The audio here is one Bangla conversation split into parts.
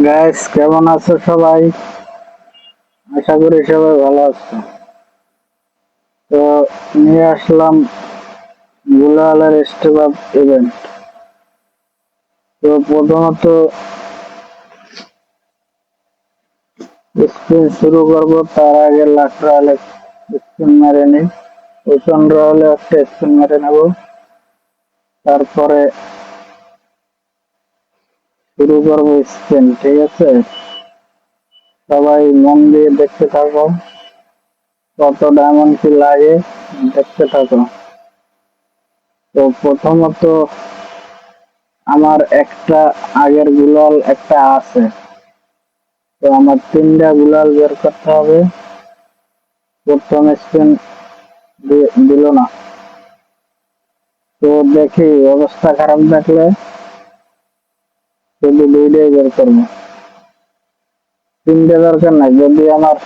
গাইস, কেমন আছো সবাই? আশা করি সবাই ভালো আছো। তো নিয়ে আসলাম গুলালের স্টেপ আপ ইভেন্ট। তো প্রথমত স্পিন শুরু করব, তার আগে লাখ রয়্যাল স্পিন মেরে নিই। ওপেন রয়্যালে একটা স্পিন মেরে নেব। তারপরে শুরু করব স্পিন, ঠিক আছে? সবাই মন দিয়ে দেখতে থাকো, কত ডায়মন্ড কি লাগে দেখতে থাকো। তো প্রথমত আমার একটা আগের গুলাল একটা আছে, তো আমার তিনটা গুলাল বের করতে হবে। প্রথম স্পিন দিল না, তো দেখি অবস্থা খারাপ থাকলে শুধু দুইটাই বের করবো, তিনটে দরকার নাই। যদি আমার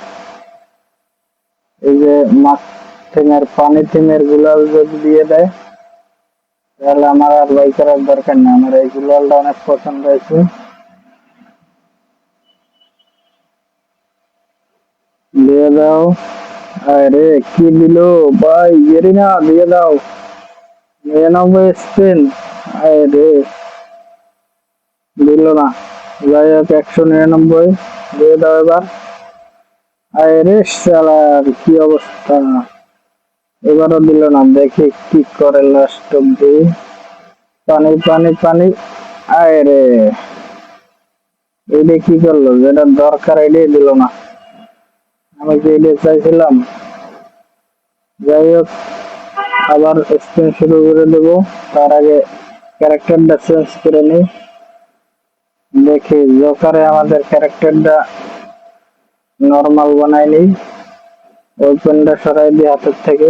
এই যে মাছ থিমের পানি থিমের গুলাল যদি দিয়ে দেয়, তাহলে আমার আর বাই করার দরকার নেই। আমার এই গুলালটা অনেক পছন্দ হয়েছে, দিয়ে দাও। আরে কি দিল ভাই, গেরি না, দিয়ে দাও। 99 স্পিন, আরে দিল না। যাই হোক, 199 দিয়ে দাও এবার। আরে শালার কি অবস্থা, এবারও দিল না। দেখি কি করে লাস্ট অব্দি। পানি পানি পানি, আরে এইটা কি করলো, যেটা দরকার এটাই দিল না। আমি যে এটা চাইছিলাম। যাই হোক, আবার স্পিন শুরু করে দেব। তার আগে ক্যারেক্টারটা চেঞ্জ করে নিই। দেখি জোকারে আমাদের ক্যারেক্টারটা নর্মাল বানাই নিই। ওপেনটা সরাই দিই হাতের থেকে।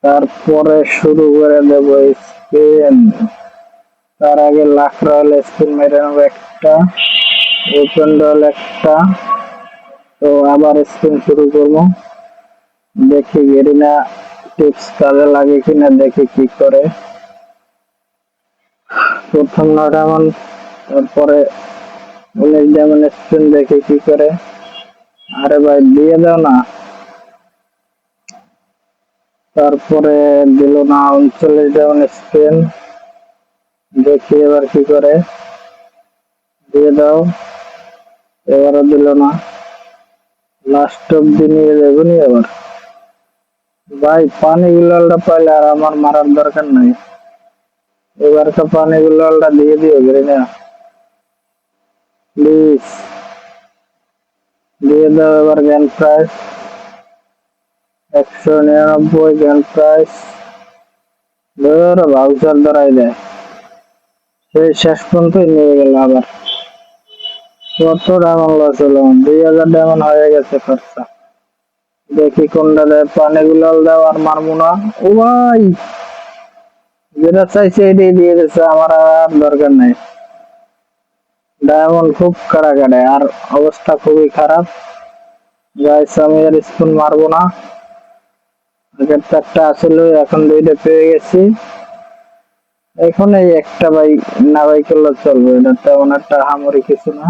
তারপরে শুরু করে দেব স্পিন। তার আগে লাখ রয়্যাল স্পিন মেরে নেবো একটা, ওপেন রয়্যাল একটা। তো আবার স্পিন শুরু করবো, দেখি গেরিনা টিপস কাজে লাগে কিনা, দেখি কি করে। প্রথম 9 ডায়মন্ড, তারপরে 19 ডায়মন্ড স্পিন, দেখি কি করে। আরে ভাই দিয়ে দাও না। তারপরে দিল না, 39 ডায়মন্ড স্পিন, দেখি এবার কি করে। দিয়ে দাও, এবারও দিল না। লাস্ট অব্দি নিয়ে যাবনি এবার। ভাই পানি গুলালটা পাইলে আর আমার মারার দরকার নাই। এবার তো পানি গুলালটা দিয়ে দিও গ্রিনা, প্লিজ দিয়ে দাও। এবার জ্ঞান প্রাইস 199 জ্ঞান প্রাইস। ধরো ভাউচার ধরাই দেয়, সেই শেষ পর্যন্ত নিয়ে গেল। আবার কত ডায়মন্ড লস হলো, 2000 ডায়মন্ড হয়ে গেছে খরচা। দেখি কোনটা দেয়, পানি গুলাল দাও আর মারবো না। ও ভাই, যেটা চাইছে এটাই দিয়ে দিচ্ছে, আমার আর দরকার নাই। ডায়মন্ড খুব কাড়াকাড়ি আর অবস্থা খুবই খারাপ। গাইস, আমি আর স্পুন মারবো না। আগের 4টা আসলে, এখন 2টা পেয়ে গেছি। এখন এই একটা বাই না বাই করলে চলবে, এটা তেমন একটা হামরি কিছু না।